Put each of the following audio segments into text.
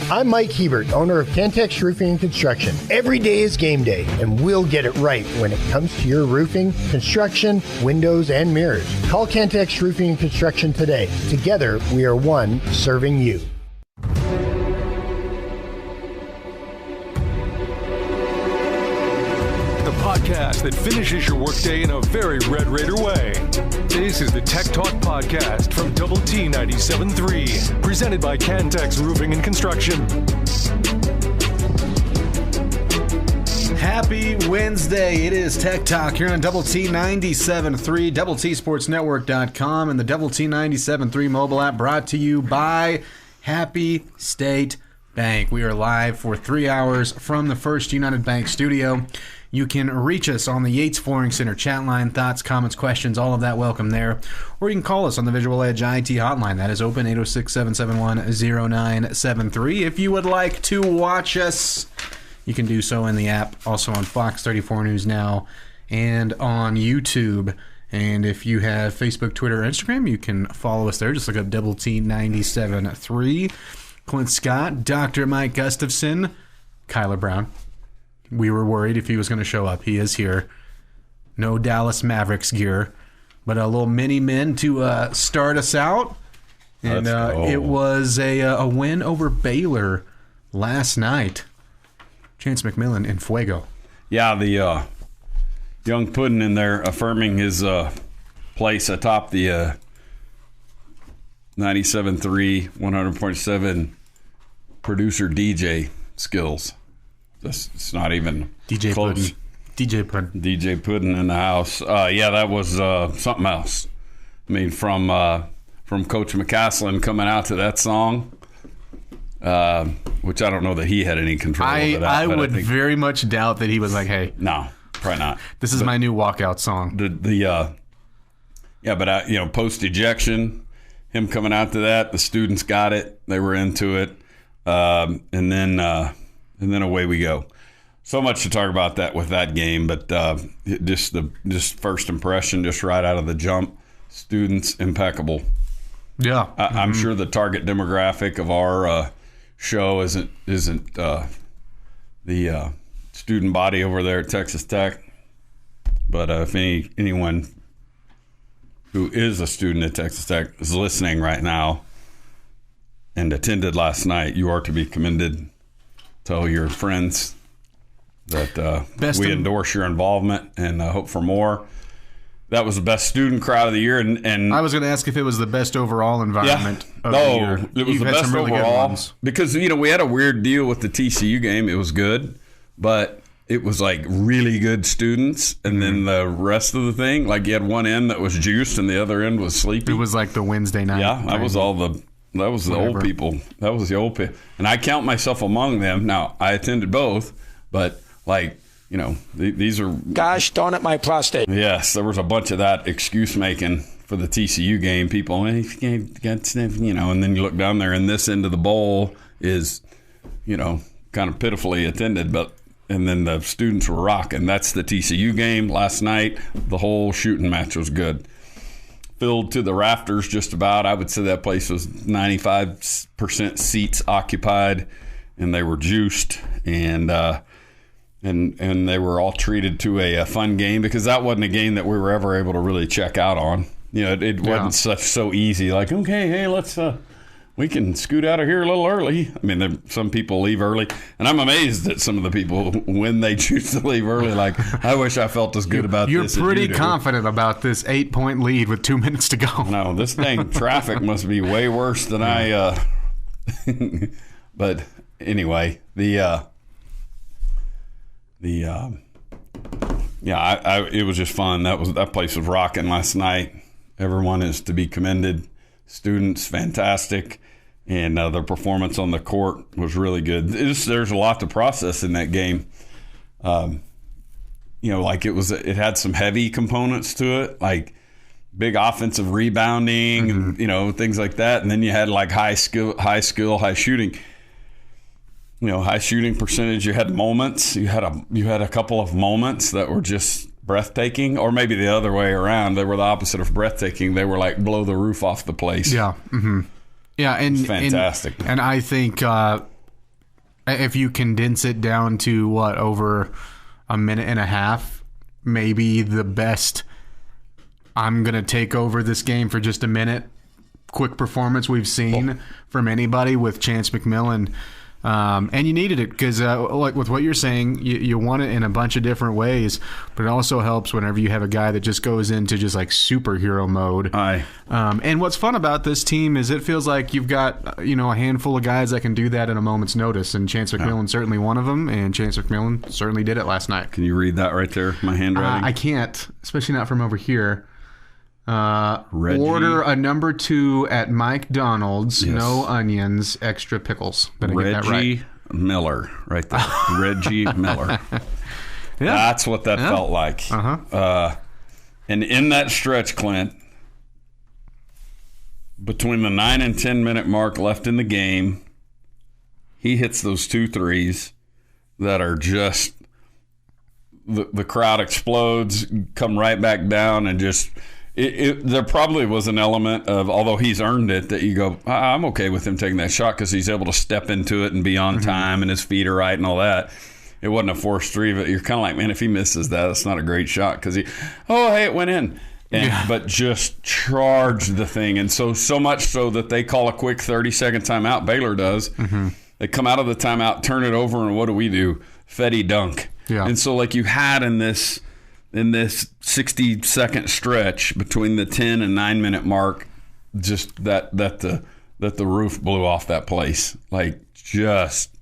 I'm Mike Hebert, owner of Cantex Roofing and Construction. Every day is game day, and we'll get it right when it comes to your roofing, construction, windows, and mirrors. Call Cantex Roofing and Construction today. Together, we are one serving you. The podcast that finishes your workday in a very Red Raider way. This is the Tech Talk Podcast from Double T 97.3, presented by Cantex Roofing and Construction. Happy Wednesday. It is Tech Talk here on Double T 97.3, DoubleTSportsNetwork.com, and the Double T 97.3 mobile app, brought to you by Happy State Bank. We are live for 3 hours from the First United Bank studio. You can reach us on the Yates Flooring Center chat line. Thoughts, comments, questions, all of that welcome there. Or you can call us on the Visual Edge IT hotline. That is open, 806-771-0973. If you would like to watch us, you can do so in the app. Also on Fox 34 News Now and on YouTube. And if you have Facebook, Twitter, or Instagram, you can follow us there. Just look up Double T 97.3. Clint Scott, Dr. Mike Gustafson, Kyler Brown. We were worried if he was going to show up. He is here. No Dallas Mavericks gear, but a little mini min to start us out. And it was a win over Baylor last night. Chance McMillan in Fuego. Yeah, the young Puddin in there affirming his place atop the 97.3, 100.7 producer DJ skills. It's not even DJ close. DJ Puddin in the house. Yeah, that was something else. I mean, from Coach McCasland coming out to that song, which I don't know that he had any control over that. I would very much doubt that he was like, hey. No, probably not. This is my new walkout song. Post-ejection, him coming out to that, the students got it. They were into it. And then away we go. So much to talk about that with that game, but just first impression, just right out of the jump, students impeccable. Yeah, I'm sure the target demographic of our show isn't the student body over there at Texas Tech, but if anyone who is a student at Texas Tech is listening right now and attended last night, you are to be commended. Tell your friends that we endorse your involvement and hope for more. That was the best student crowd of the year. And I was going to ask if it was the best overall environment of the year. It was the best overall. Because, we had a weird deal with the TCU game. It was good, but it was like really good students. And then the rest of the thing, like you had one end that was juiced and the other end was sleepy. It was like the Wednesday night. Yeah, that was the old people. That was the old people. And I count myself among them. Now, I attended both, but these are... Gosh darn it, my prostate. Yes, there was a bunch of that excuse making for the TCU game. People, and then you look down there and this end of the bowl is, kind of pitifully attended, and then the students were rocking. That's the TCU game last night. The whole shooting match was good. Filled to the rafters just about. I would say that place was 95% seats occupied, and they were juiced, and they were all treated to a fun game, because that wasn't a game that we were ever able to really check out on. It wasn't so easy. Like, okay, hey, let's we can scoot out of here a little early. I mean, some people leave early, and I'm amazed at some of the people when they choose to leave early. Like, I wish I felt as good about this. You're pretty confident about this 8-point lead with 2 minutes to go. No, this dang traffic must be way worse than I. But anyway, it was just fun. That place was rocking last night. Everyone is to be commended. Students, fantastic. And their performance on the court was really good. There's a lot to process in that game. It had some heavy components to it, like big offensive rebounding and things like that. And then you had like high skill, high shooting. High shooting percentage. You had moments. You had a couple of moments that were just breathtaking, or maybe the other way around. They were the opposite of breathtaking. They were like blow the roof off the place. Yeah. Mm-hmm. Yeah, and fantastic. And I think If you condense it down to, over a minute and a half, maybe the best, I'm going to take over this game for just a minute, quick performance we've seen from anybody with Chance McMillan. And you needed it because, like with what you're saying, you want it in a bunch of different ways, but it also helps whenever you have a guy that just goes into just like superhero mode. And what's fun about this team is it feels like you've got, a handful of guys that can do that at a moment's notice, and Chance McMillan's certainly one of them, and Chance McMillan certainly did it last night. Can you read that right there, my handwriting? I can't, especially not from over here. Reggie. Order a number 2 at Mike Donald's. Yes. No onions, extra pickles. Did I get that right? Reggie Miller, right there. Reggie Miller. Yeah. That's what that felt like. And in that stretch, Clint, between the 9 and 10 minute mark left in the game, he hits those 2 threes that are just the crowd explodes, come right back down, and just. There probably was an element of, although he's earned it, that you go, I'm okay with him taking that shot because he's able to step into it and be on time and his feet are right and all that. It wasn't a forced three, but you're kind of like, man, if he misses that, it's not a great shot because hey, it went in. But just charged the thing. And so much so that they call a quick 30-second timeout. Baylor does. They come out of the timeout, turn it over, and what do? Fetty dunk. Yeah. And so like you had in this 60-second stretch between the 10 and 9 minute mark, just that the roof blew off that place. Like just,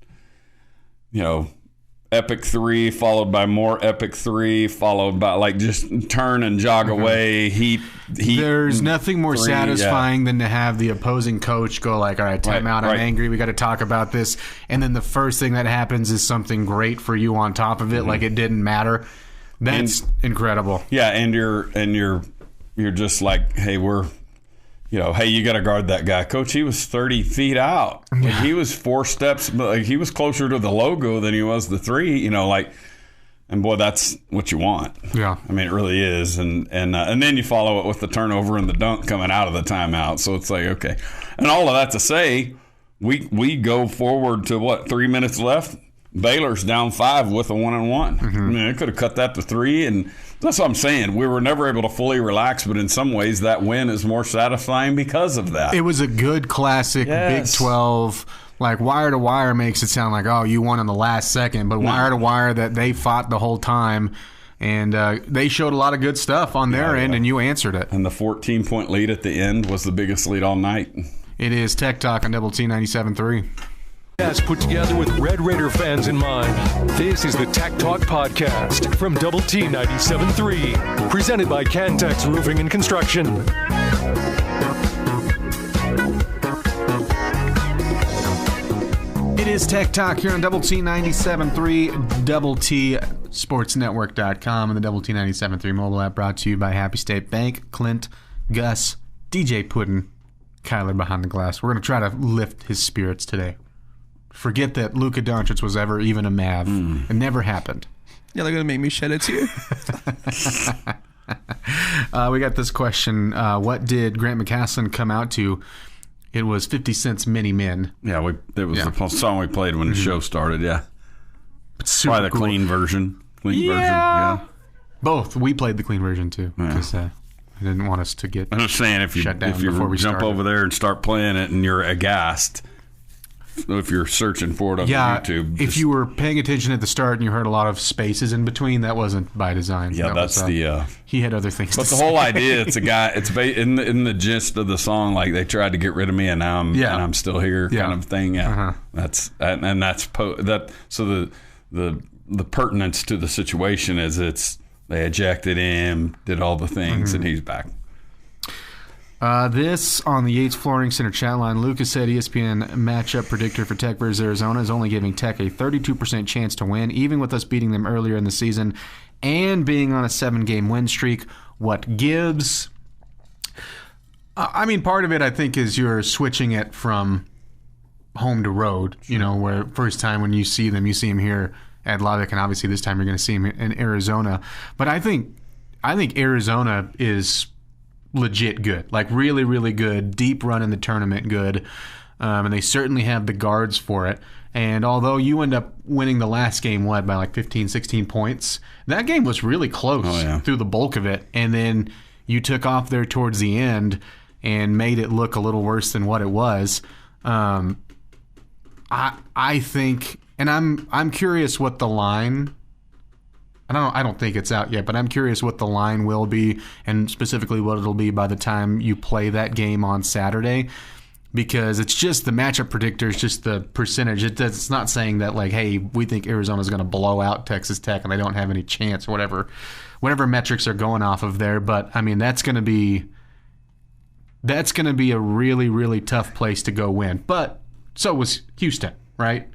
epic 3 followed by more epic 3 followed by like just turn and jog away. Heat. There's nothing more satisfying than to have the opposing coach go like, all right, timeout, I'm angry, we got to talk about this. And then the first thing that happens is something great for you on top of it, like it didn't matter. That's incredible. Yeah, and you're just like, hey, hey, you got to guard that guy, coach. He was 30 feet out. Like, he was 4 steps, but like, he was closer to the logo than he was the 3. And boy, that's what you want. Yeah, I mean, it really is. And then you follow it with the turnover and the dunk coming out of the timeout. So it's like, okay, and all of that to say, we go forward to 3 minutes left. Baylor's down 5 with a 1-on-1. I mean, it could have cut that to 3, and that's what I'm saying. We were never able to fully relax, but in some ways that win is more satisfying because of that. It was a good classic Big 12, like wire to wire makes it sound like, oh, you won in the last second, but wire to wire that they fought the whole time, and they showed a lot of good stuff on their end, and you answered it. And the 14-point lead at the end was the biggest lead all night. It is Tech Talk on Double T 97.3. Put together with Red Raider fans in mind. This is the Tech Talk Podcast from Double T 97.3, presented by Cantex Roofing and Construction. It is Tech Talk here on Double T 97.3, Double T SportsNetwork.com, and the Double T 97.3 mobile app, brought to you by Happy State Bank. Clint, Gus, DJ Puddin, Kyler behind the glass. We're going to try to lift his spirits today. Forget that Luka Doncic was ever even a Mav. It never happened. Yeah, they're going to make me shed a tear. We got this question. What did Grant McCasland come out to? It was 50 Cent's Many Men. Yeah, it was the song we played when the show started, Probably the clean version. Yeah. Both. We played the clean version, too. Because I didn't want us to get I'm just saying, if you jump over there and start playing it and you're aghast, if you're searching for it on YouTube. If you were paying attention at the start and you heard a lot of spaces in between, that wasn't by design. Yeah, that's he had other things to say. But the whole idea, it's a guy, it's in the gist of the song, like they tried to get rid of me and now I'm still here kind of thing. Yeah. That's so the pertinence to the situation is they ejected him, did all the things, and he's back. This on the Yates Flooring Center chat line. Luka said ESPN matchup predictor for Tech versus Arizona is only giving Tech a 32% chance to win, even with us beating them earlier in the season and being on a 7-game win streak. What gives? I mean, part of it, I think, is you're switching it from home to road, where first time when you see them here at Lubbock, and obviously this time you're going to see them in Arizona. But I think Arizona is legit good, like really, really good, deep run in the tournament good. and they certainly have the guards for it. And although you end up winning the last game, by like 15, 16 points, that game was really close through the bulk of it. And then you took off there towards the end and made it look a little worse than what it was. I think, and I'm curious what the line. I don't think it's out yet, but I'm curious what the line will be, and specifically what it'll be by the time you play that game on Saturday. Because it's just the matchup predictor, it's just the percentage. It's not saying that, like, hey, we think Arizona's going to blow out Texas Tech and they don't have any chance, or whatever metrics are going off of there. But I mean, that's going to be a really, really tough place to go win. But so was Houston, right?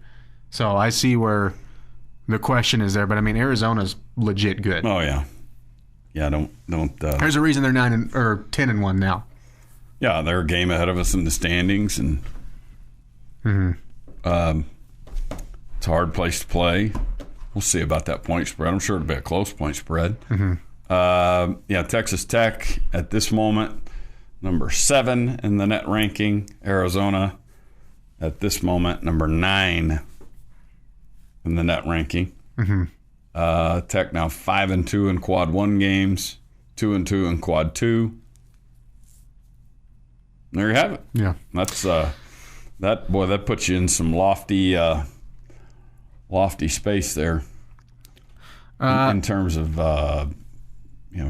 So I see where the question is there. But I mean, Arizona's legit good. Oh yeah, yeah. Don't. There's a reason they're 10-1 now. Yeah, they're a game ahead of us in the standings, and it's a hard place to play. We'll see about that point spread. I'm sure it'll be a close point spread. Texas Tech at this moment, number 7 in the net ranking. Arizona at this moment, number 9 in the net ranking. Tech now 5-2 in quad 1 games, 2-2 in quad 2. There you have it. Yeah, that's that puts you in some lofty space there in terms of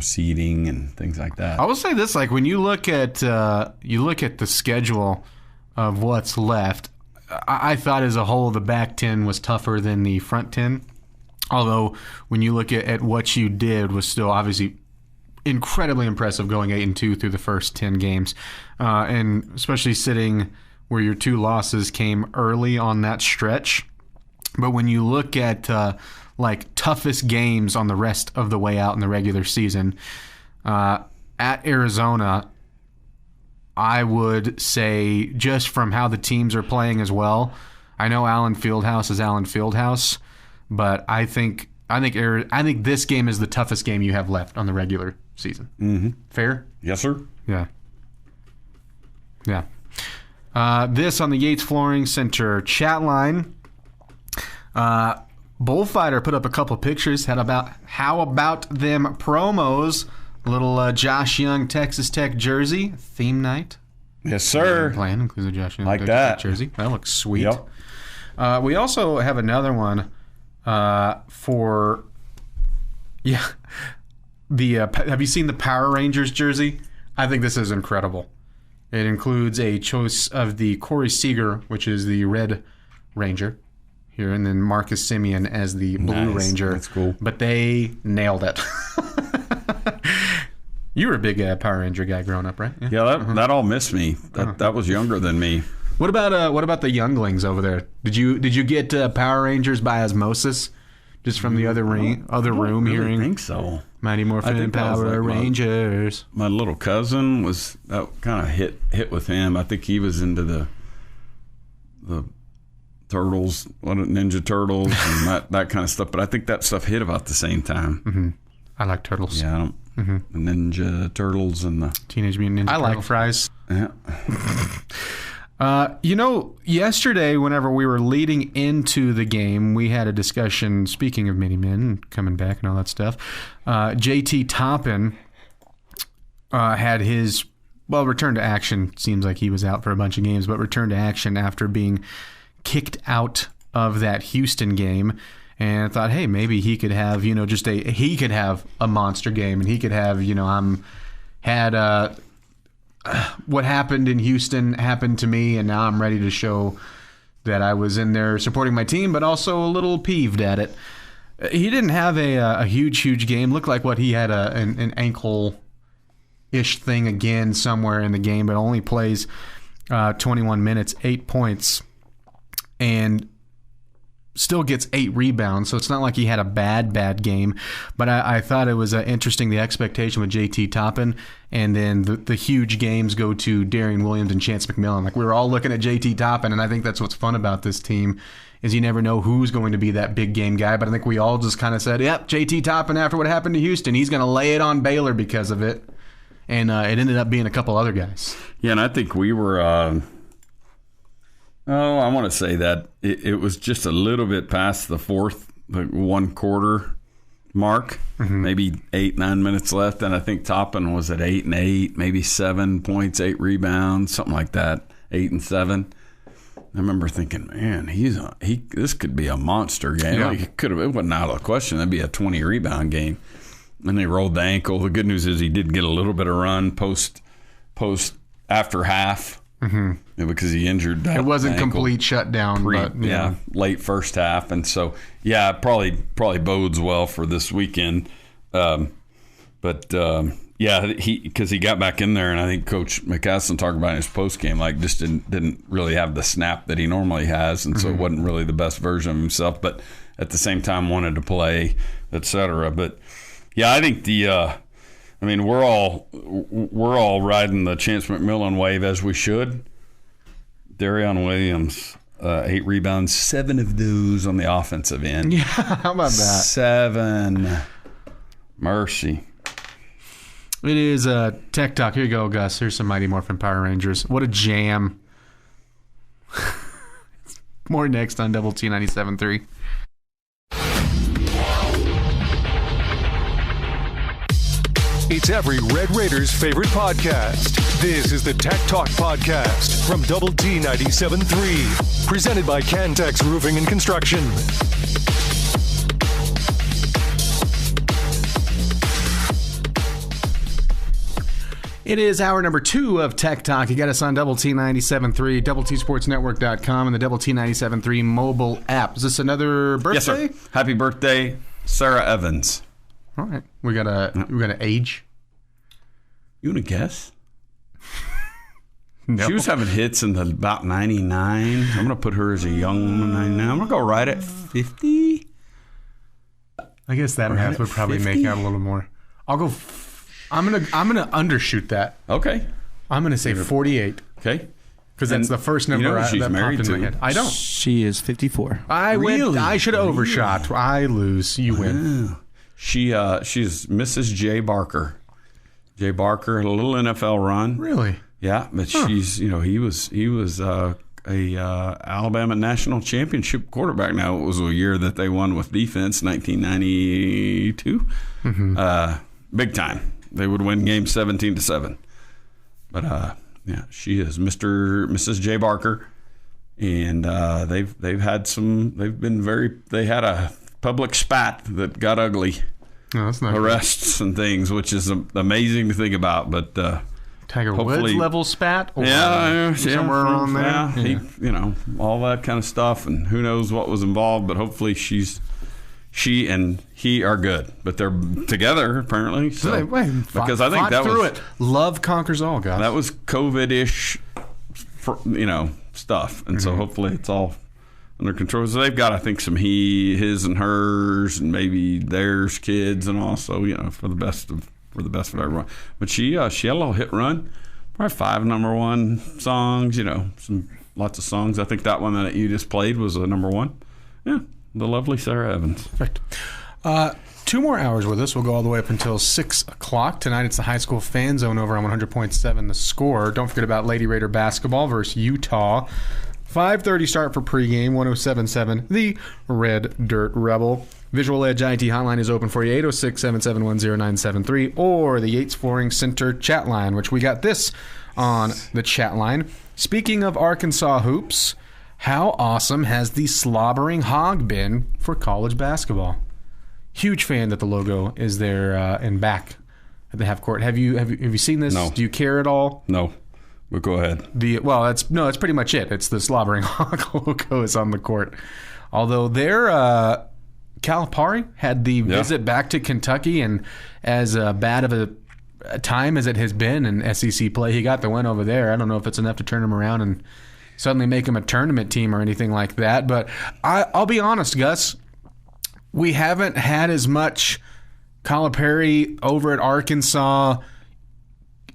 seeding and things like that. I will say this: like when you look at the schedule of what's left, I thought as a whole the back 10 was tougher than the front 10. Although when you look at what you did was still obviously incredibly impressive, going 8-2 through the first 10 games, and especially sitting where your 2 losses came early on that stretch. But when you look at like toughest games on the rest of the way out in the regular season, at Arizona, I would say just from how the teams are playing as well. I know Allen Fieldhouse is Allen Fieldhouse, but I think this game is the toughest game you have left on the regular season. Fair? Yes, sir. Yeah. This on the Yates Flooring Center chat line. Bullfighter put up a couple pictures. How about them promos? Little Josh Young Texas Tech jersey theme night. Yes, sir. Plan includes a Josh Young like Texas that Tech jersey. That looks sweet. Yep. We also have another one for the. Have you seen the Power Rangers jersey? I think this is incredible. It includes a choice of the Corey Seager, which is the Red Ranger here, and then Marcus Simeon as the Blue Ranger. That's cool. But they nailed it. You were a big Power Ranger guy growing up, right? Yeah, that all missed me. That was younger than me. What about the younglings over there? Did you get Power Rangers by osmosis, just from the other room hearing? I think so. Mighty Morphin Power Rangers. My little cousin was that kind of hit with him. I think he was into the Turtles, Ninja Turtles, and that kind of stuff. But I think that stuff hit about the same time. I like Turtles. Yeah, the Ninja Turtles and the Teenage Mutant Ninja Turtles. I like fries. Yeah. Yesterday, whenever we were leading into the game, we had a discussion, speaking of mini men coming back and all that stuff. JT Toppin had his, return to action. Seems like he was out for a bunch of games, but return to action after being kicked out of that Houston game. And I thought, hey, maybe he could have, he could have a monster game, and he could have, what happened in Houston happened to me, and now I'm ready to show that I was in there supporting my team, but also a little peeved at it. He didn't have a huge game. Looked like he had an ankle-ish thing again somewhere in the game, but only plays 21 minutes, 8 points, and still gets 8 rebounds, so it's not like he had a bad game. But I thought it was interesting, the expectation with JT Toppin, and then the huge games go to Darian Williams and Chance McMillan. Like, we were all looking at JT Toppin, and I think that's what's fun about this team, is you never know who's going to be that big game guy. But I think we all just kind of said, yep, JT Toppin, after what happened to Houston, he's going to lay it on Baylor because of it. And it ended up being a couple other guys. Yeah, and I think we were Oh, I want to say that it was just a little bit past the fourth, like 1 quarter mark, maybe 8-9 minutes left, and I think Toppin was at 8 and 8, maybe 7 points, 8 rebounds, something like that, 8 and 7. I remember thinking, man, this could be a monster game. Yeah. Like it wasn't out of the question. That'd be a 20 rebound game. And they rolled the ankle. The good news is he did get a little bit of run post after half because he injured that. It wasn't ankle. Complete shutdown, but late first half, and so it probably bodes well for this weekend. Because he got back in there, and I think Coach McCasland talked about in his post game, like just didn't really have the snap that he normally has, and so it wasn't really the best version of himself. But at the same time, wanted to play, etc. But yeah, I think we're all riding the Chance McMillan wave as we should. Darion Williams, 8 rebounds, 7 of those on the offensive end. Yeah, how about that? 7. Mercy. It is Tech Talk. Here you go, Gus. Here's some Mighty Morphin Power Rangers. What a jam. More next on Double T 97.3. It's every Red Raiders' favorite podcast. This is the Tech Talk Podcast from Double T 97.3. Presented by Cantex Roofing and Construction. It is hour number 2 of Tech Talk. You got us on Double T 97.3, DoubleTSportsNetwork.com, and the Double T 97.3 mobile app. Is this another birthday? Yes, sir. Happy birthday, Sarah Evans. All right. We got a age. You want to guess? No. She was having hits in about 99. I'm going to put her as a young woman 99. I'm going to go right at 50. I guess that math would probably 50? make out a little more. I'll go. I'm gonna undershoot that. Okay. I'm gonna say 48. Okay. Because that's the first number you know she's that married popped in my to? head. I don't. She is 54. I should have overshot. I lose. You win. Yeah. She's Mrs. J. Barker. J. Barker had a little NFL run. Really? Yeah, but she's he was a Alabama national championship quarterback. Now it was a year that they won with defense, 1992. Big time. They would win games 17-7. But she is Mrs. J. Barker, and they've had some. They had a public spat that got ugly. No, that's not arrests and things, which is amazing to think about. But Tiger Woods level spat, or somewhere around there. Yeah, he, all that kind of stuff, and who knows what was involved. But hopefully she and he are good, but they're together apparently. So, because I think that was it. Love conquers all, guys. That was COVID-ish, stuff, and so hopefully it's all under control. So they've got, I think, some his and hers, and maybe theirs kids, and also for the best of everyone. But she had a little hit run, probably 5 number 1 songs. Lots of songs. I think that one that you just played was a number 1. Yeah. The lovely Sarah Evans. Perfect. 2 more hours with us. We'll go all the way up until 6 o'clock. Tonight it's the High School Fan Zone over on 100.7 The Score. Don't forget about Lady Raider basketball versus Utah. 5:30 start for pregame, 107.7 The Red Dirt Rebel. Visual Edge IT hotline is open for you, 806-771-0973, or the Yates Flooring Center chat line, which we got this on the chat line. Speaking of Arkansas hoops, how awesome has the slobbering hog been for college basketball? Huge fan that the logo is there and back at the half court. Have you seen this? No. Do you care at all? No, but go ahead. That's pretty much it. It's the slobbering hog logo is on the court. Although their Calipari had the visit back to Kentucky, and as bad of a time as it has been in SEC play, he got the win over there. I don't know if it's enough to turn him around and suddenly make him a tournament team or anything like that. But I'll be honest, Gus, we haven't had as much Calipari over at Arkansas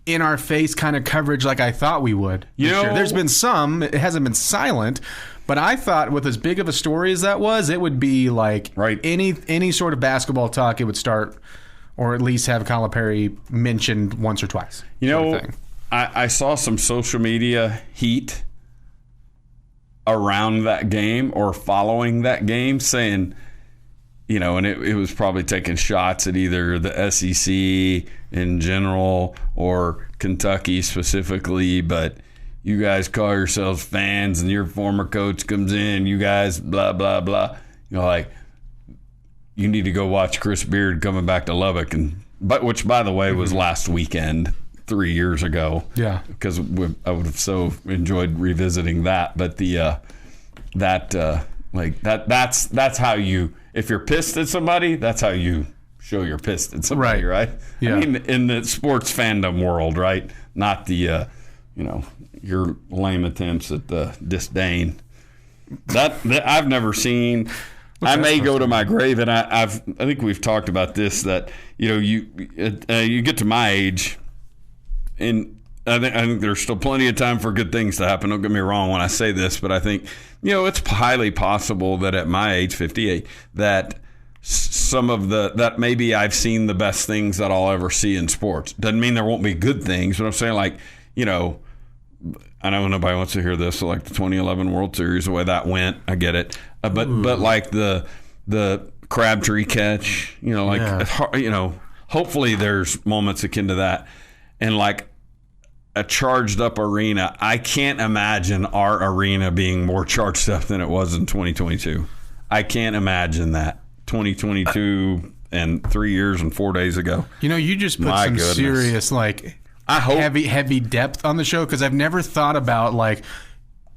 in our face kind of coverage like I thought we would. There's been some. It hasn't been silent. But I thought with as big of a story as that was, it would be like any sort of basketball talk, it would start, or at least have Calipari mentioned once or twice. I saw some social media heat around that game or following that game saying, you know, and it was probably taking shots at either the SEC in general or Kentucky specifically, but you guys call yourselves fans and your former coach comes in, you guys blah, blah, blah. You know, like, you need to go watch Chris Beard coming back to Lubbock, which, by the way, was last weekend 3 years ago. Yeah. Because I would have so enjoyed revisiting that. But that's how you, if you're pissed at somebody, that's how you show you're pissed at somebody, right? Yeah. I mean, in the sports fandom world, right? Not the, your lame attempts at the disdain. That I've never seen. I may go to my grave, and I think we've talked about this, that, you know, you get to my age, and I think there's still plenty of time for good things to happen. Don't get me wrong when I say this, but I think, you know, it's highly possible that at my age, 58, that some of that maybe I've seen the best things that I'll ever see in sports. Doesn't mean there won't be good things, but I'm saying, like, you know, I know nobody wants to hear this, so like the 2011 World Series, the way that went, I get it. But like the Crabtree catch, you know, like, you know, hopefully there's moments akin to that. And like a charged up arena, I can't imagine our arena being more charged up than it was in 2022. I can't imagine that. 2022 and 3 years and 4 days ago. You know, you just put some serious, like, I hope heavy depth on the show, because I've never thought about, like,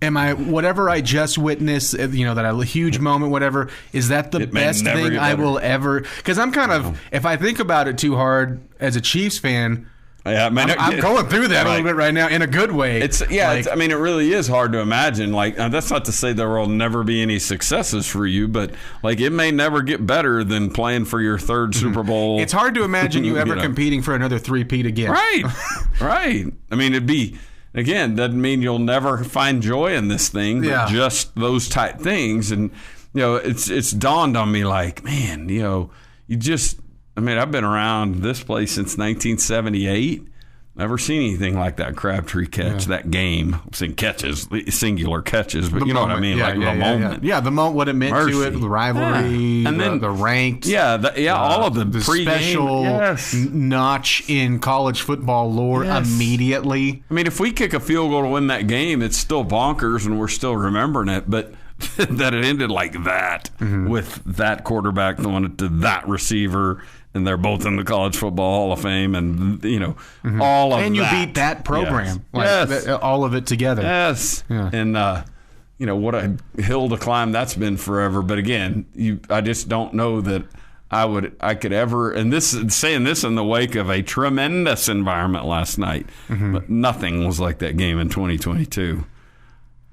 whatever I just witnessed, you know, that a huge moment, whatever, is that the best thing I will ever? Because I'm kind of, if I think about it too hard as a Chiefs fan, I'm going through that a little bit right now in a good way. I mean, it really is hard to imagine. Like, that's not to say there will never be any successes for you, but like, it may never get better than playing for your third Super Bowl. It's hard to imagine you ever competing for another three-peat again. Right, right. I mean, it'd be, again, doesn't mean you'll never find joy in this thing, but just those type things. And, you know, it's dawned on me, like, man, you know, I've been around this place since 1978. Never seen anything like that Crabtree catch, that game. I'm saying catches, singular catches, but you know what I mean? The moment. Yeah, the moment, what it meant to it, the rivalry, and then the ranked. All of the special notch in college football lore immediately. I mean, if we kick a field goal to win that game, it's still bonkers and we're still remembering it, but that it ended like that with that quarterback throwing it to that receiver, and they're both in the College Football Hall of Fame, and, you know, all of that. And you beat that program. All of it together. Yes. Yeah. And, you know, what a hill to climb that's been forever. But again, I just don't know that I could ever, and saying this in the wake of a tremendous environment last night, but nothing was like that game in 2022.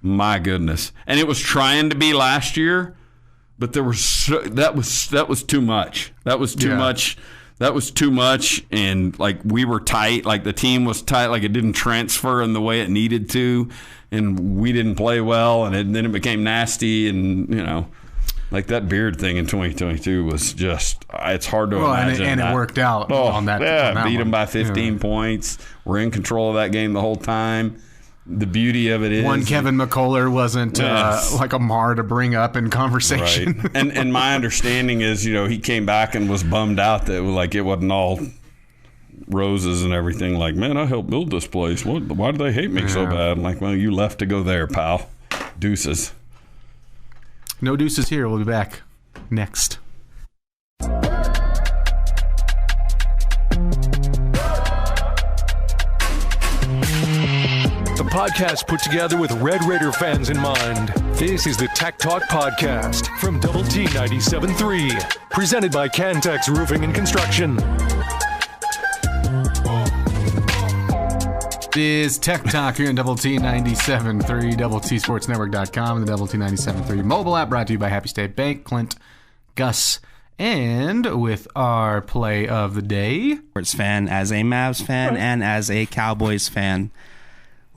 My goodness. And it was trying to be last year, but that was too much. That was too much. That was too much. And like, we were tight, like the team was tight, like it didn't transfer in the way it needed to, and we didn't play well, and then it became nasty. And, you know, like that Beard thing in 2022 was just, it's hard to imagine. And it worked out on that. Yeah, beat them by 15 points. We're in control of that game the whole time. The beauty of it is, one, Kevin McCullough wasn't like a mar to bring up in conversation. Right. And my understanding is, you know, he came back and was bummed out that, like, it wasn't all roses and everything. Like, man, I helped build this place. Why do they hate me so bad? I'm like, well, you left to go there, pal. Deuces. No deuces here. We'll be back next. Podcast put together with Red Raider fans in mind. This is the Tech Talk Podcast from Double T 97.3, presented by Cantex Roofing and Construction. This is Tech Talk here in Double T 97.3, DoubleTSportsNetwork.com, and the Double T 97.3 mobile app, brought to you by Happy State Bank, Clint, Gus, and with our play of the day. Sports fan, as a Mavs fan, and as a Cowboys fan.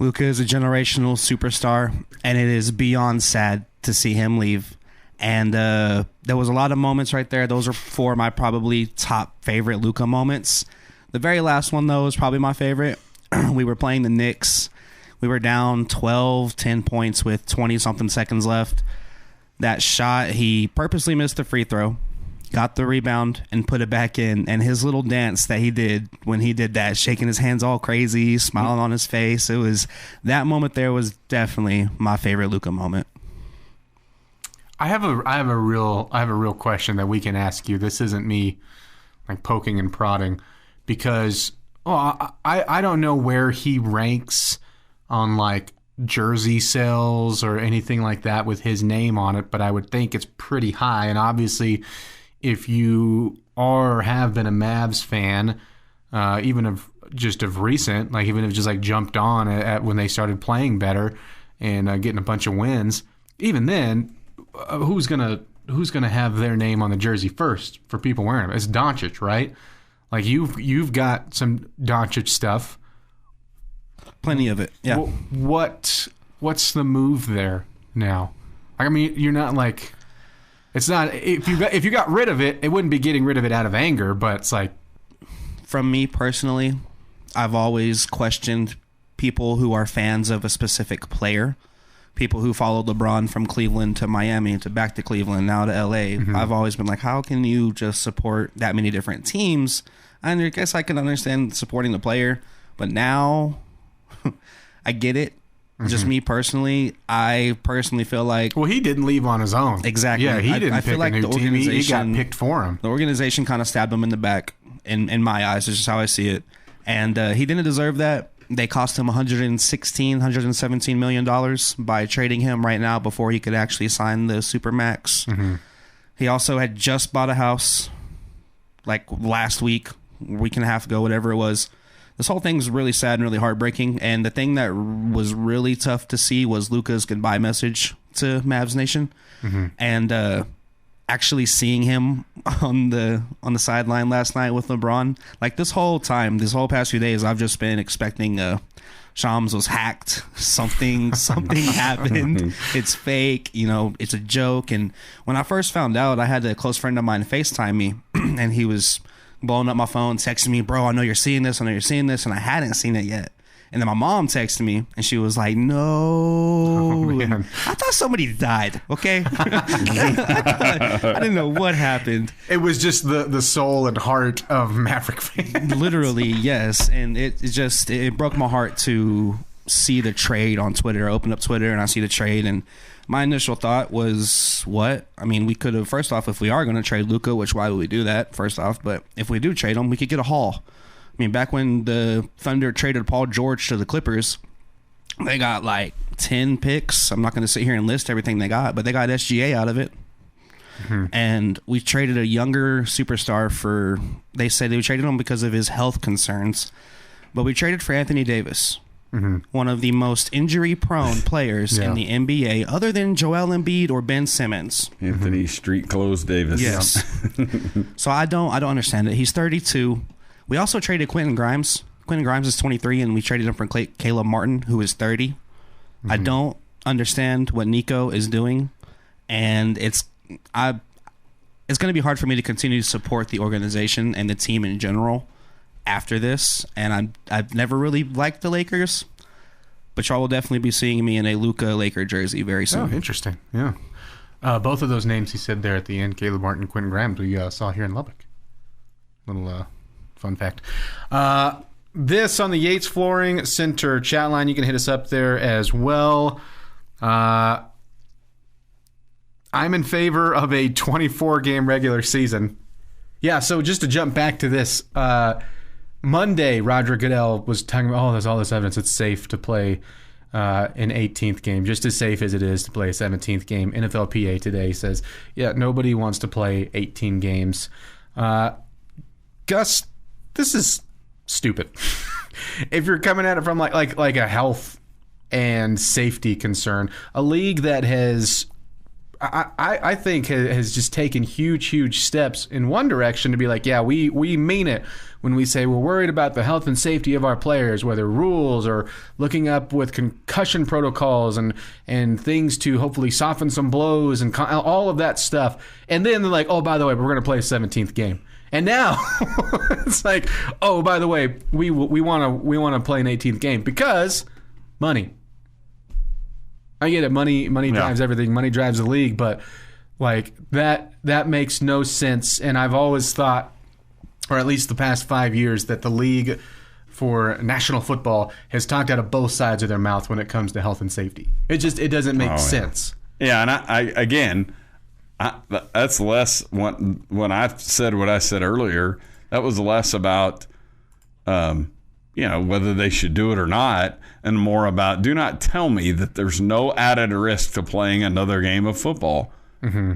Luka is a generational superstar, and it is beyond sad to see him leave. And there was a lot of moments right there. Those are four of my probably top favorite Luka moments. The very last one, though, is probably my favorite. We were playing the Knicks. We were down 10 points with 20-something seconds left. That shot, he purposely missed the free throw, got the rebound, and put it back in. And his little dance that he did when he did that, shaking his hands all crazy, smiling on his face, that moment there was definitely my favorite Luka moment. I have a real question that we can ask you. This isn't me like poking and prodding, because I don't know where he ranks on like jersey sales or anything like that with his name on it, but I would think it's pretty high. And obviously, if you have been a Mavs fan, even of recent, like even if just like jumped on at when they started playing better and getting a bunch of wins, even then, who's gonna have their name on the jersey first for people wearing them? It's Doncic, right? Like you've got some Doncic stuff. Plenty of it. Yeah. What's the move there now? I mean, you're not like, it's not, if you got rid of it, it wouldn't be getting rid of it out of anger, but it's like, from me personally, I've always questioned people who are fans of a specific player. People who followed LeBron from Cleveland to Miami to back to Cleveland, now to LA. Mm-hmm. I've always been like, how can you just support that many different teams? And I guess I can understand supporting the player, but now I get it. Mm-hmm. Just me personally, I personally feel like... Well, he didn't leave on his own. Exactly. Yeah, he didn't pick a new team. He got picked for him. The organization kind of stabbed him in the back, in my eyes. It's just how I see it. And he didn't deserve that. They cost him $117 million by trading him right now before he could actually sign the Supermax. Mm-hmm. He also had just bought a house like last week and a half ago, whatever it was. This whole thing's really sad and really heartbreaking. And the thing that was really tough to see was Luka's goodbye message to Mavs Nation. Mm-hmm. And actually seeing him on the sideline last night with LeBron, like this whole past few days, I've just been expecting Shams was hacked. Something happened. It's fake. It's a joke. And when I first found out, I had a close friend of mine FaceTime me, and he was blowing up my phone, texting me, bro, I know you're seeing this. And I hadn't seen it yet. And then my mom texted me, and she was like, no. Oh, I thought somebody died, okay? I didn't know what happened. It was just the soul and heart of Maverick fans. Literally, yes. And it broke my heart to see the trade on Twitter. I opened up Twitter, and I see the trade, and my initial thought was, what? I mean, we could have, first off, if we are going to trade Luka, which why would we do that, first off? But if we do trade him, we could get a haul. I mean, back when the Thunder traded Paul George to the Clippers, they got like 10 picks. I'm not going to sit here and list everything they got, but they got SGA out of it. Mm-hmm. And we traded a younger superstar they said they traded him because of his health concerns. But we traded for Anthony Davis, mm-hmm. one of the most injury-prone players in the NBA, other than Joel Embiid or Ben Simmons. Anthony Street Clothes Davis. Yes. So I don't understand it. He's 32. We also traded Quentin Grimes. Quentin Grimes is 23, and we traded him for Caleb Martin, who is 30. Mm-hmm. I don't understand what Nico is doing, and it's going to be hard for me to continue to support the organization and the team in general after this. And I've never really liked the Lakers, but y'all will definitely be seeing me in a Luka Laker jersey very soon. Oh, interesting. Yeah. Both of those names he said there at the end, Caleb Martin and Quentin Grimes, we saw here in Lubbock. Little fun fact. This on the Yates Flooring Center chat line. You can hit us up there as well. I'm in favor of a 24-game regular season. Yeah, so just to jump back to this, Monday, Roger Goodell was talking about, there's all this evidence it's safe to play an 18th game, just as safe as it is to play a 17th game. NFLPA today says, nobody wants to play 18 games. Gus, this is stupid. If you're coming at it from like a health and safety concern, a league that has, I think, has just taken huge steps in one direction to be like, we mean it when we say we're worried about the health and safety of our players, whether rules or looking up with concussion protocols and things to hopefully soften some blows and all of that stuff. And then they're like, oh, by the way, we're going to play a 17th game. And now it's like, oh, by the way, we want to play an 18th game because money. I get it. Money drives everything. Money drives the league, but like that makes no sense. And I've always thought, or at least the past 5 years, that the league for national football has talked out of both sides of their mouth when it comes to health and safety. It doesn't make sense. Yeah, and that's less when I said what I said earlier. That was less about whether they should do it or not, and more about, do not tell me that there's no added risk to playing another game of football. Mm-hmm.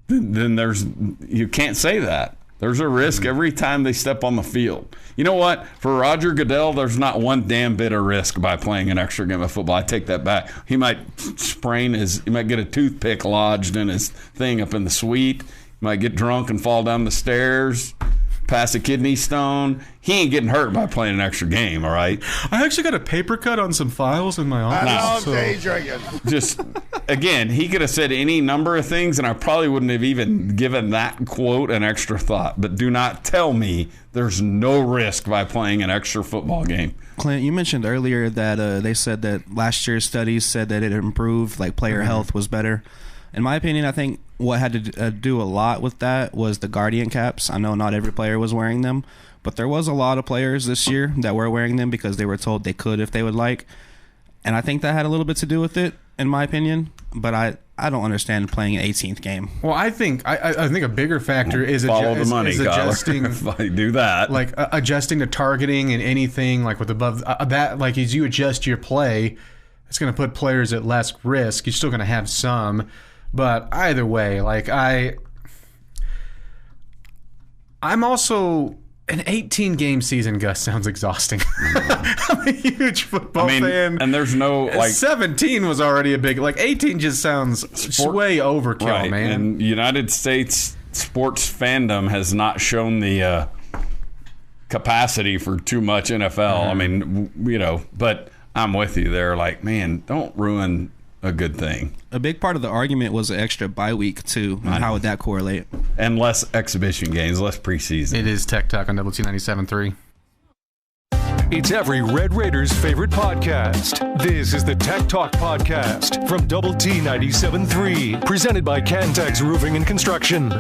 Then you can't say that. There's a risk every time they step on the field. You know what? For Roger Goodell, there's not one damn bit of risk by playing an extra game of football. I take that back. He might he might get a toothpick lodged in his thing up in the suite. He might get drunk and fall down the stairs, pass a kidney stone. He ain't getting hurt by playing an extra game, all right? I actually got a paper cut on some files in my office. Just, again, he could have said any number of things, and I probably wouldn't have even given that quote an extra thought. But do not tell me there's no risk by playing an extra football game. Clint, you mentioned earlier that they said that last year's studies said that it improved, like player health was better. In my opinion, I think what had to do a lot with that was the Guardian caps. I know not every player was wearing them, but there was a lot of players this year that were wearing them because they were told they could if they would like. And I think that had a little bit to do with it, in my opinion. But I don't understand playing an 18th game. Well, I think a bigger factor is follow the money, adjusting. If I do that, like adjusting to targeting and anything like with above that, like as you adjust your play, it's going to put players at less risk. You're still going to have some. But either way, like I'm also an 18-game season. Gus, sounds exhausting. I'm a huge football fan, and there's no 17 was already a big 18 just sounds way overkill, right, man. And United States sports fandom has not shown the capacity for too much NFL. I mean, but I'm with you there. Like, man, don't ruin a good thing. A big part of the argument was an extra bye week too. How would that correlate? And less exhibition games, less preseason. It is Tech Talk on Double T 97.3. It's every Red Raiders' favorite podcast. This is the Tech Talk Podcast from Double T 97.3, presented by Cantex Roofing and Construction.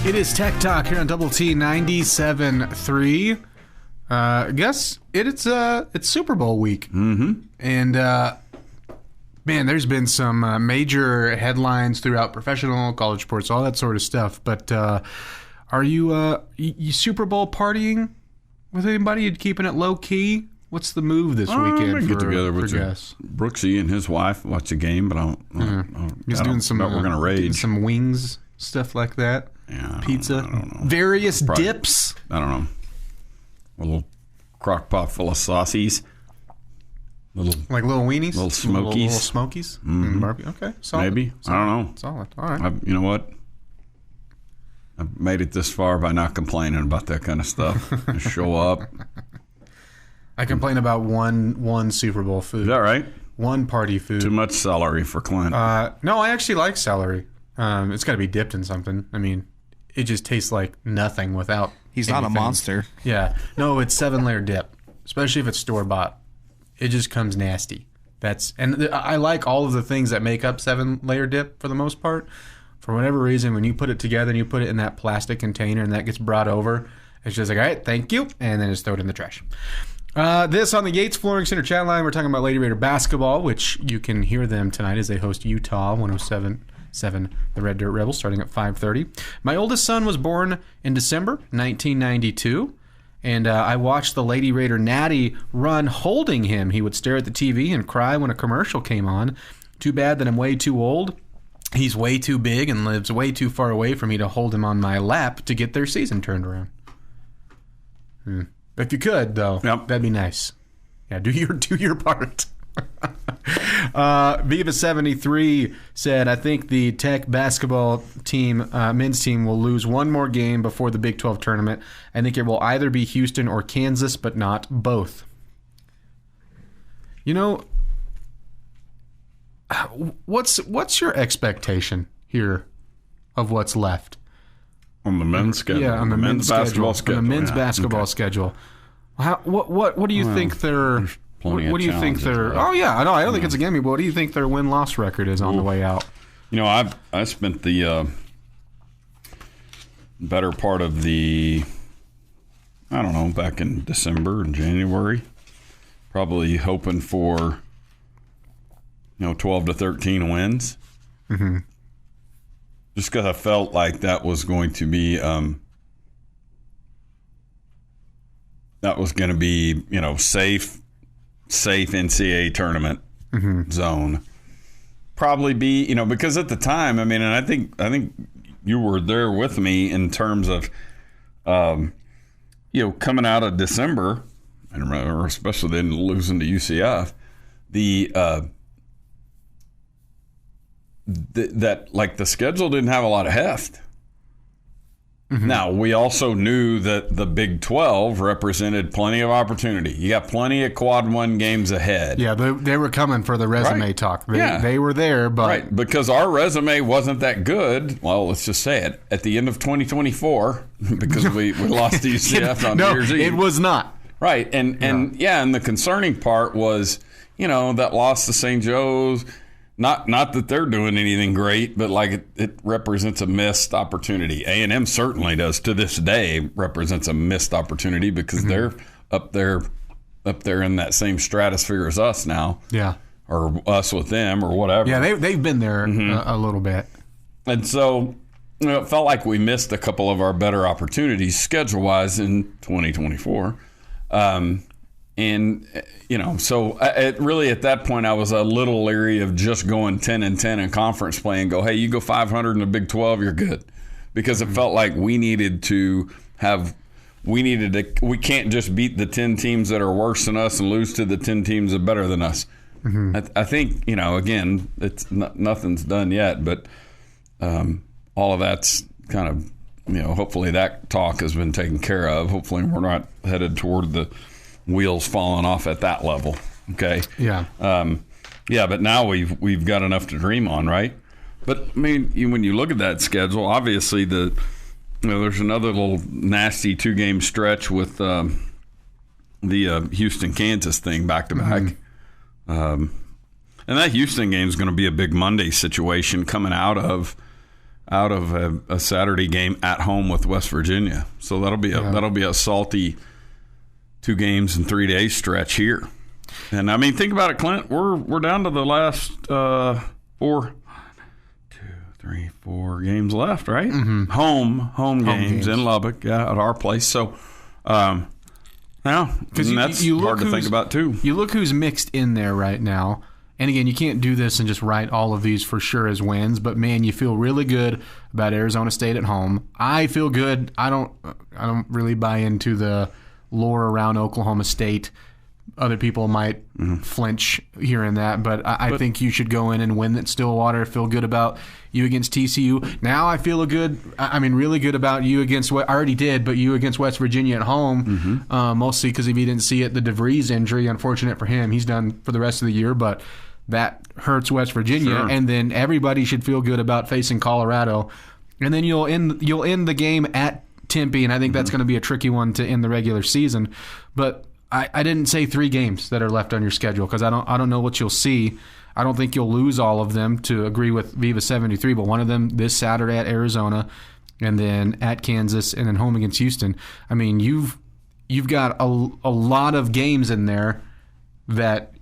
It is Tech Talk here on Double T 97.3. Guess it's Super Bowl week. Mm-hmm. And man, there's been some major headlines throughout professional, college sports, all that sort of stuff. But are you Super Bowl partying with anybody? You keeping it low key? What's the move this weekend? I'm get together with Brooksy and his wife, watch a game, but I don't. He's doing some. We're gonna rage. Some wings, stuff like that. Yeah, pizza, I don't know. Various dips. I don't know. A little crock pot full of saucies. Little weenies? Little smokies. Little smokies? Mm-hmm. Okay, solid. Maybe. Solid. I don't know. Solid. All right. You know what? I've made it this far by not complaining about that kind of stuff. Just show up. I complain about one Super Bowl food. Is that right? One party food. Too much celery for Clint. No, I actually like celery. It's got to be dipped in something. I mean, it just tastes like nothing without He's anything. not a monster. Yeah. No, it's 7-layer dip, especially if it's store-bought. It just comes nasty. I like all of the things that make up 7-layer dip for the most part. For whatever reason, when you put it together and you put it in that plastic container and that gets brought over, it's just like, all right, thank you, and then just throw it in the trash. This on the Yates Flooring Center chat line, we're talking about Lady Raider basketball, which you can hear them tonight as they host Utah 107-7, the Red Dirt Rebels, starting at 5:30. My oldest son was born in December 1992, and I watched the Lady Raider Natty run holding him. He would stare at the TV and cry when a commercial came on. Too bad that I'm way too old. He's way too big and lives way too far away for me to hold him on my lap to get their season turned around. If you could, though, that'd be nice. Yeah, do your part. Viva73 said, I think the Tech basketball team, men's team, will lose one more game before the Big 12 tournament. I think it will either be Houston or Kansas, but not both. You know, what's your expectation here of what's left? On the men's schedule. Yeah, on the men's basketball schedule. On the men's basketball schedule. What do you think their what do you think their Oh yeah, I know. I don't think it's a gimme, but what do you think their win-loss record is on the way out? You know, I spent the better part of the back in December and January, probably hoping for 12 to 13 wins. Mm-hmm. Just because I felt like that was going to be safe NCAA tournament zone. Probably be, because at the time, and I think you were there with me in terms of coming out of December, I remember, especially then losing to UCF, the schedule didn't have a lot of heft. Mm-hmm. Now, we also knew that the Big 12 represented plenty of opportunity. You got plenty of quad one games ahead. Yeah, they were coming for the resume talk. They were there, but... Right, because our resume wasn't that good. Well, let's just say it. At the end of 2024, because we lost to UCF on New Year's Eve. It was not. Right, and the concerning part was, that loss to St. Joe's. Not that they're doing anything great, but it represents a missed opportunity. A&M certainly does to this day represents a missed opportunity because they're up there in that same stratosphere as us now. Yeah, or us with them or whatever. Yeah, they've been there a little bit, and so it felt like we missed a couple of our better opportunities schedule wise in 2024. So really at that point I was a little leery of just going 10-10 in conference play and go, hey, you go 500 in the Big 12, you're good, because it felt like we can't just beat the 10 teams that are worse than us and lose to the 10 teams that are better than us. Mm-hmm. I think again, it's nothing's done yet, but all of that's kind of hopefully that talk has been taken care of. Hopefully we're not headed toward the wheels falling off at that level. Okay. Yeah. But now we've got enough to dream on, right? But when you look at that schedule, obviously there's another little nasty 2-game stretch with the Houston Kansas thing back to back, and that Houston game is going to be a big Monday situation coming out of a Saturday game at home with West Virginia. So that'll be a salty 2 games in 3 days stretch here. And think about it, Clint. We're down to the last 4 games left, right? Mm-hmm. Home games in Lubbock, at our place. So now that's hard to think about too. You look who's mixed in there right now. And again, you can't do this and just write all of these for sure as wins, but man, you feel really good about Arizona State at home. I feel good. I don't really buy into the lore around Oklahoma State. Other people might flinch here and that, but I think you should go in and win at Stillwater. Feel good about you against TCU. Now I feel really good about you against what I already did, but you against West Virginia at home, mostly because if you didn't see it, the DeVries injury, unfortunate for him, he's done for the rest of the year, but that hurts West Virginia. Sure. And then everybody should feel good about facing Colorado, and then you'll end the game at Tempe, and I think that's going to be a tricky one to end the regular season. But I didn't say 3 games that are left on your schedule because I don't know what you'll see. I don't think you'll lose all of them, to agree with Viva 73, but one of them this Saturday at Arizona, and then at Kansas, and then home against Houston. You've got a lot of games in there that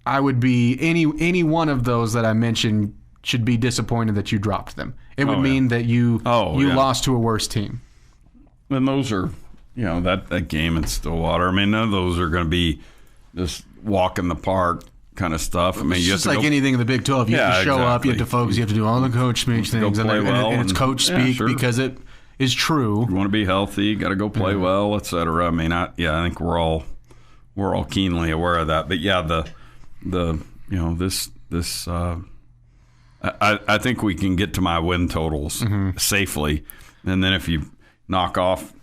I would be any one of those that I mentioned should be disappointed that you dropped them. It would mean that you lost to a worse team. And those are, that game in Stillwater. None of those are going to be just walk in the park kind of stuff. It's just like anything in the Big 12. You have to show up, you have to focus, you have to do all the coach speak things, and it's coach speak because it is true. You want to be healthy, you got to go play well, etc. I think we're all keenly aware of that. But I think we can get to my win totals safely, and then if you knock off,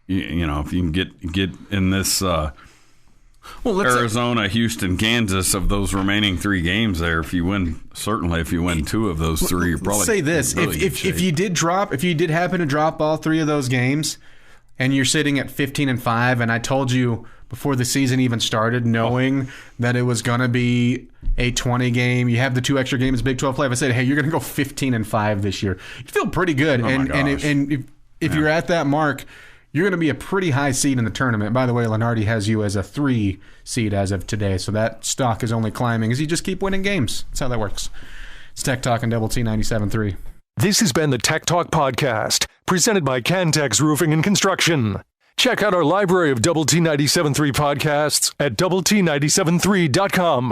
if you can get in this Well, Arizona, Houston, Kansas, of those remaining 3 games there, if you win 2 of those 3, you're probably say this. Really if you did happen to drop all 3 of those games and you're sitting at 15-5, and I told you before the season even started, knowing that it was going to be a 20 game, you have the 2 extra games, Big 12 play. If I said, hey, you're going to go 15-5 this year, you feel pretty good. And if you're at that mark, you're going to be a pretty high seed in the tournament. By the way, Lenardi has you as a 3 seed as of today, so that stock is only climbing as you just keep winning games. That's how that works. It's Tech Talk and Double T 97.3. This has been the Tech Talk Podcast, presented by Cantex Roofing and Construction. Check out our library of Double T 97.3 podcasts at doublet97.3.com.